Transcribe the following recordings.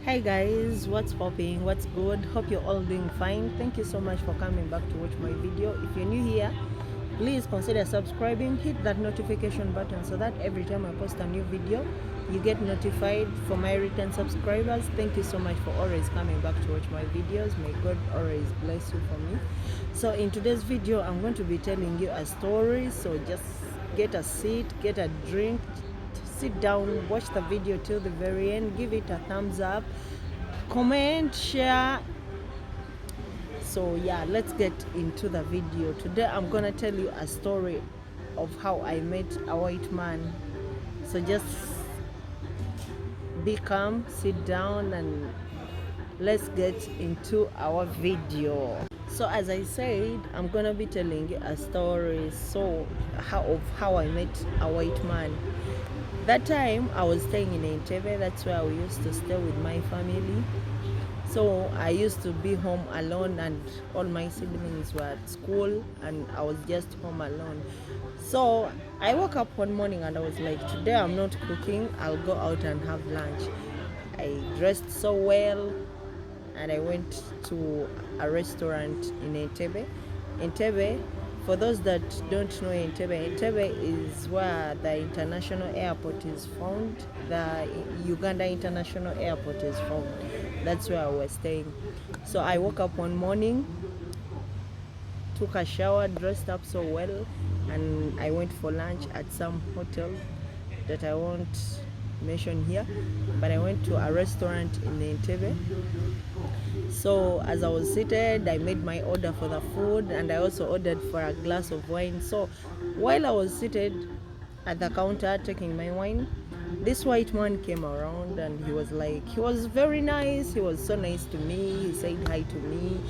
Hi guys, what's popping? What's good? Hope you're all doing fine. Thank you so much for coming back to watch my video. If you're new here, please consider subscribing, hit that notification button so that every time I post a new video you get notified. For my return subscribers, thank you so much for always coming back to watch my videos. May God always bless you for me. So in today's video I'm going to be telling you a story, so just get a seat, get a drink, sit down, watch the video till the very end, give it a thumbs up, comment, share. So yeah, let's get into the video. Today I'm gonna tell you a story of how I met a white man. So just be calm, sit down, and let's get into our video. So as I said, I'm gonna be telling you a story of how I met a white man. That time I was staying in Entebbe. That's where we used to stay with my family. So I used to be home alone, and all my siblings were at school, and I was just home alone. So I woke up one morning and I was like, today I'm not cooking, I'll go out and have lunch. I dressed so well and I went to a restaurant in Entebbe. Entebbe, for those that don't know Entebbe is where the international airport is found. The Uganda International Airport is found. That's where I was staying. So I woke up one morning, took a shower, dressed up so well, and I went for lunch at some hotel that I won't mention here, but I went to a restaurant in Entebbe. So as I was seated, I made my order for the food, and I also ordered for a glass of wine. So while I was seated at the counter taking my wine, this white man came around, and he was very nice. He was so nice to me. He said hi to me.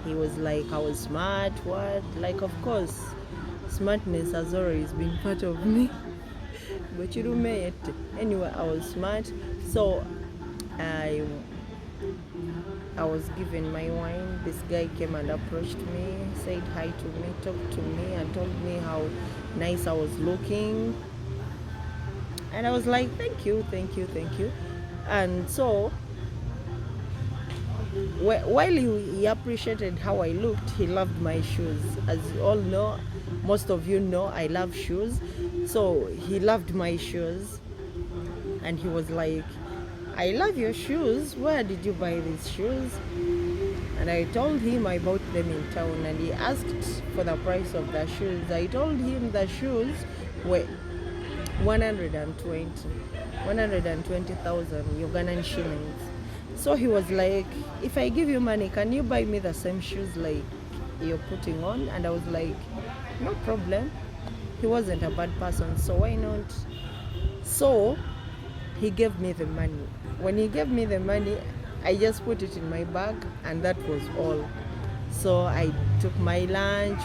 He was like, I was smart. What? Like, of course, smartness has always been part of me. But you don't it. Anyway, I was smart. So I was given my wine. This guy came and approached me, said hi to me, talked to me, and told me how nice I was looking. And I was like, thank you, thank you, thank you. And so while he appreciated how I looked, he loved my shoes. As you all know, most of you know, I love shoes. So he loved my shoes, and he was like, I love your shoes. Where did you buy these shoes? And I told him I bought them in town, and he asked for the price of the shoes. I told him the shoes were 120,000 Ugandan shillings. So he was like, if I give you money, can you buy me the same shoes like you're putting on? And I was like, no problem. He wasn't a bad person, so why not? So he gave me the money. When he gave me the money, I just put it in my bag, and that was all. So I took my lunch,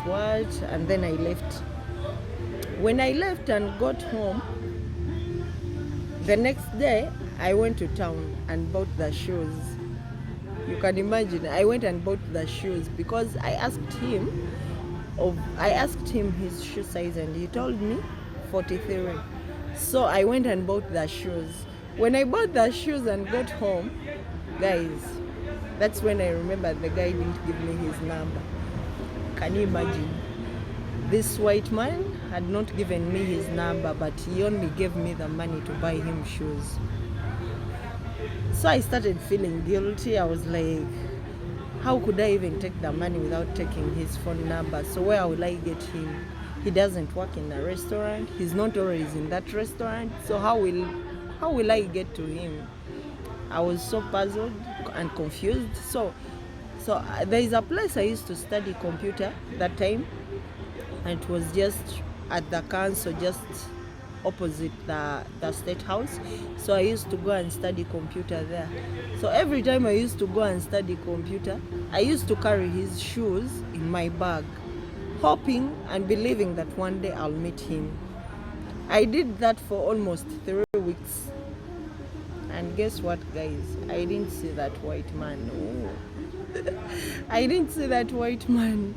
and then I left. When I left and got home, the next day I went to town and bought the shoes. You can imagine, I went and bought the shoes because I asked him his shoe size, and he told me 43. So I went and bought the shoes. When I bought the shoes and got home, guys, that's when I remembered the guy didn't give me his number. Can you imagine? This white man had not given me his number, but he only gave me the money to buy him shoes. So I started feeling guilty. I was like, how could I even take the money without taking his phone number? So where will I get him? He doesn't work in a restaurant. He's not always in that restaurant. So how will I get to him? I was so puzzled and confused. So there is a place I used to study computer that time, and it was just at the council, just opposite the state house. So I used to go and study computer there. So every time I used to go and study computer, I used to carry his shoes in my bag, hoping and believing that one day I'll meet him. I did that for almost 3 weeks. And guess what, guys? I didn't see that white man. Oh. I didn't see that white man.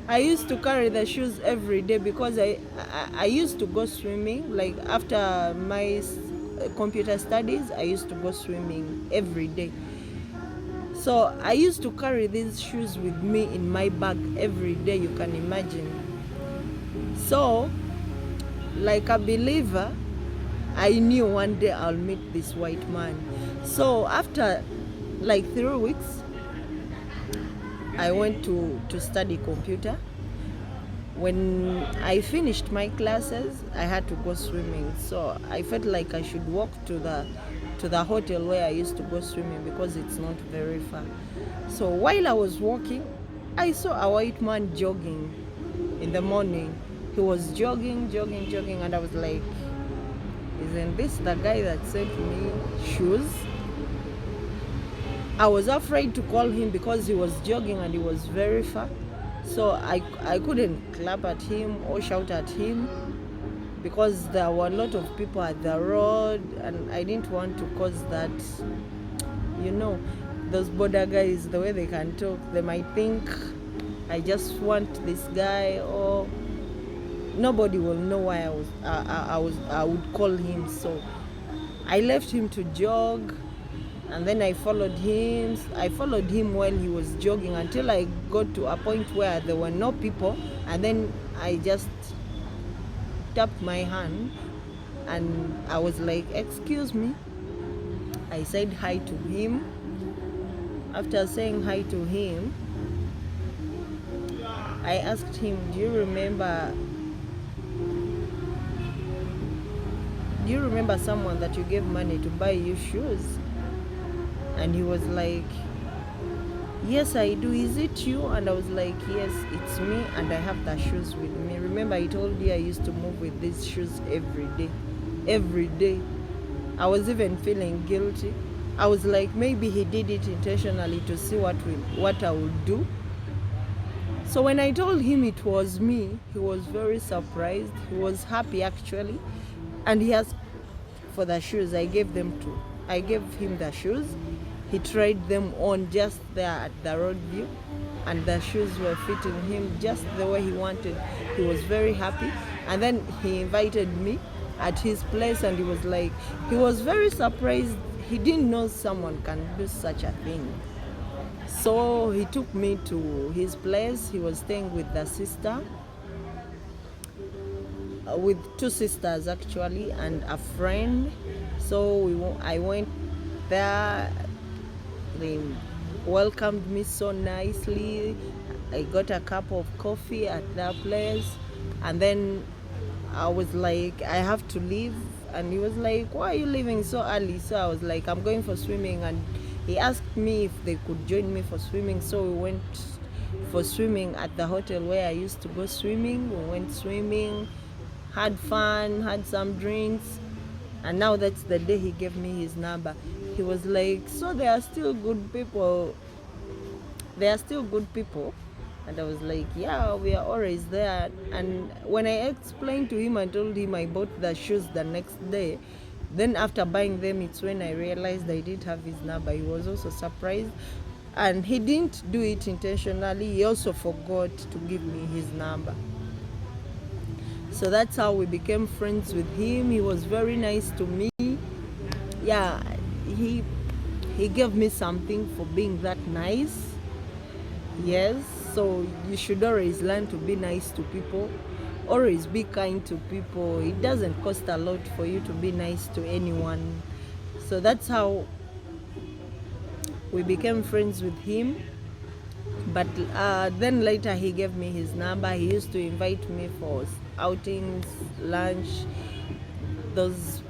I used to carry the shoes every day because I used to go swimming. Like after my computer studies, I used to go swimming every day. So I used to carry these shoes with me in my bag every day, you can imagine. So, like a believer, I knew one day I'll meet this white man. So after like 3 weeks, I went to study computer. When I finished my classes, I had to go swimming. So I felt like I should walk to the hotel where I used to go swimming because it's not very far. So while I was walking, I saw a white man jogging in the morning. He was jogging, and I was like, isn't this the guy that sent me shoes? I was afraid to call him because he was jogging and he was very far. So I couldn't clap at him or shout at him because there were a lot of people at the road and I didn't want to cause that. You know, those border guys, the way they can talk, they might think I just want this guy, or nobody will know why I would call him. So I left him to jog, and then I followed him. I followed him while he was jogging until I got to a point where there were no people, and then I just tapped my hand and I was like, excuse me. I said hi to him. After saying hi to him, I asked him, do you remember someone that you gave money to buy you shoes? And he was like, yes, I do. Is it you? And I was like, yes, it's me, and I have the shoes with me. Remember, I told you I used to move with these shoes every day. I was even feeling guilty. I was like, maybe he did it intentionally to see what I would do. So when I told him it was me, he was very surprised. He was happy actually, and he asked for the shoes. I gave him the shoes. He tried them on just there at the road view, and the shoes were fitting him just the way he wanted. He was very happy, and then he invited me at his place, and he was very surprised. He didn't know someone can do such a thing. So he took me to his place. He was staying with the sister, with 2 sisters actually, and a friend. So I went there. They welcomed me so nicely. I got a cup of coffee at their place, and then I was like, I have to leave. And he was like, why are you leaving so early? So I was like, I'm going for swimming. And he asked me if they could join me for swimming. So we went for swimming at the hotel where I used to go swimming. We went swimming, had fun, had some drinks. And now that's the day he gave me his number. He was like, so they are still good people. And I was like, yeah, we are always there. And when I explained to him, I told him I bought the shoes the next day. Then after buying them, it's when I realized I didn't have his number. He was also surprised. And he didn't do it intentionally. He also forgot to give me his number. So that's how we became friends with him. He was very nice to me. Yeah, he gave me something for being that nice. Yes, so you should always learn to be nice to people. Always be kind to people. It doesn't cost a lot for you to be nice to anyone. So that's how we became friends with him. But then later he gave me his number. He used to invite me for outings, lunch, those,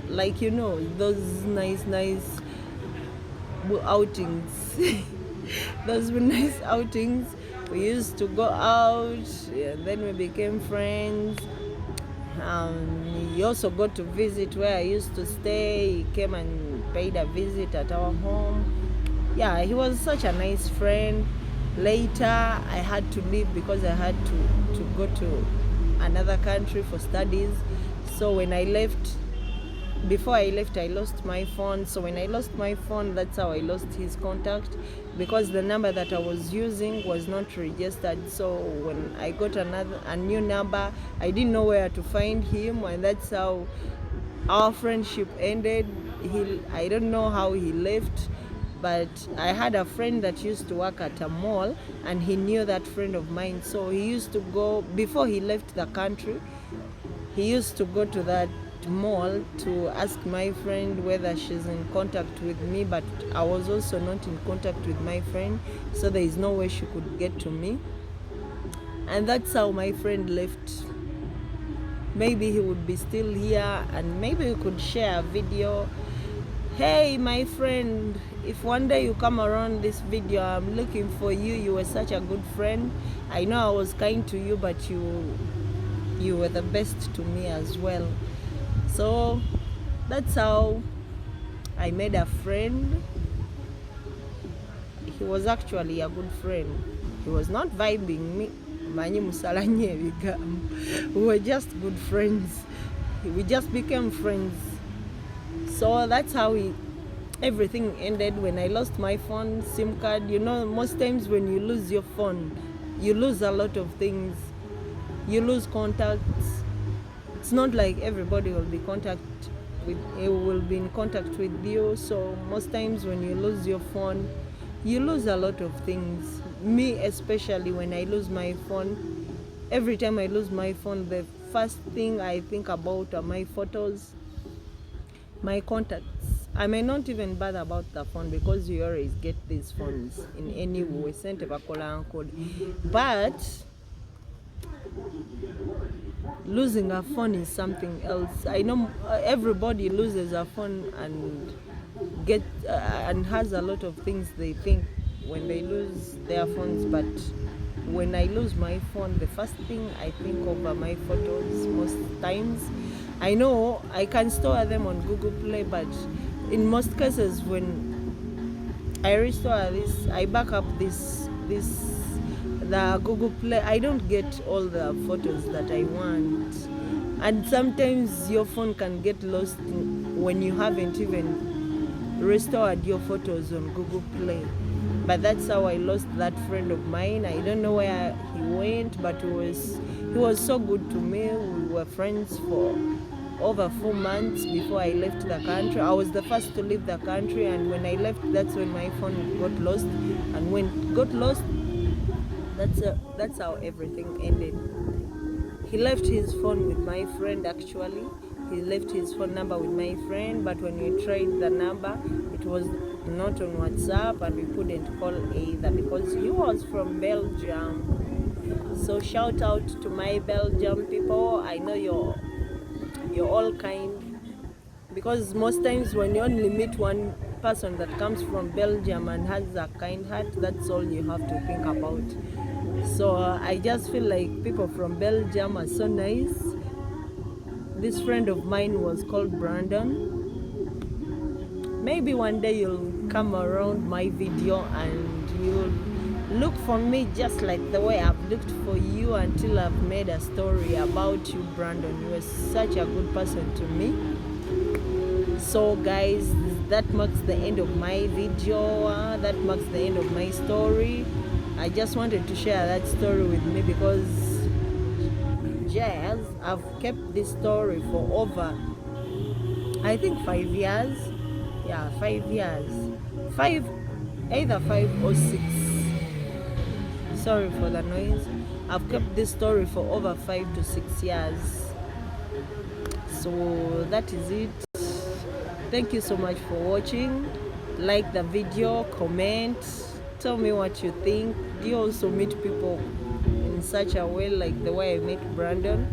like, you know, those nice outings. Those were nice outings. We used to go out, and then we became friends. He also got to visit where I used to stay. He came and paid a visit at our home. Yeah, he was such a nice friend. Later, I had to leave because I had to go to another country for studies. So when I left, before I left, I lost my phone. So when I lost my phone, that's how I lost his contact, because the number that I was using was not registered. So when I got a new number, I didn't know where to find him, and that's how our friendship ended. I don't know how he left, but I had a friend that used to work at a mall, and he knew that friend of mine. So he used to go, before he left the country, he used to go to that mall to ask my friend whether she's in contact with me, but I was also not in contact with my friend, so there is no way she could get to me. And that's how my friend left. Maybe he would be still here, and maybe we could share a video. Hey my friend, if one day you come around this video, I'm looking for you. You were such a good friend. I know I was kind to you, but you were the best to me as well. So that's how I made a friend. He was actually a good friend. He was not vibing me. We were just good friends. We just became friends. So that's how everything ended. When I lost my phone, SIM card, most times when you lose your phone, you lose a lot of things. You lose contacts. It's not like everybody will be in contact with you. So most times when you lose your phone, you lose a lot of things. Me especially, when I lose my phone, every time I lose my phone, the first thing I think about are my photos, my contacts. I may not even bother about the phone because you always get these phones in any way. But losing a phone is something else. I know everybody loses a phone and has a lot of things they think when they lose their phones. But when I lose my phone, the first thing I think of are my photos. Most times I know I can store them on Google Play, but in most cases when I restore this, I back up the Google Play, I don't get all the photos that I want. And sometimes your phone can get lost when you haven't even restored your photos on Google Play. But that's how I lost that friend of mine. I don't know where he went, but he was so good to me. We were friends for over 4 months before I left the country. I was the first to leave the country, and when I left, that's when my phone got lost. And when it got lost, that's how everything ended. He left his phone with my friend. Actually, he left his phone number with my friend, but when we tried the number, it was not on WhatsApp, and we couldn't call either because he was from Belgium. So shout out to my Belgium people. I know you're all kind, because most times when you only meet one person that comes from Belgium and has a kind heart, that's all you have to think about. So I just feel like people from Belgium are so nice. This friend of mine was called Brandon. Maybe one day you'll come around my video and you'll look for me just like the way I've looked for you until I've made a story about you, Brandon. You were such a good person to me. So guys, that marks the end of my video. That marks the end of my story. I just wanted to share that story with me because I've kept this story for over, I think 5 years. Yeah, 5 years. Either 5 or 6. Sorry for the noise. I've kept this story for over 5 to 6 years. So that is it. Thank you so much for watching. Like the video, comment, tell me what you think. Do you also meet people in such a way like the way I met Brandon?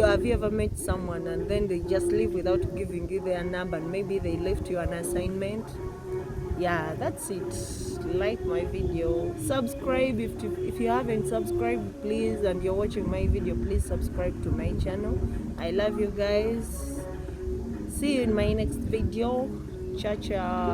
Have you ever met someone and then they just leave without giving you their number, and maybe they left you an assignment? Yeah, that's it. Like my video, subscribe if you haven't subscribed, please, and you're watching my video, please subscribe to my channel. I love you guys. See you in my next video. Ciao ciao.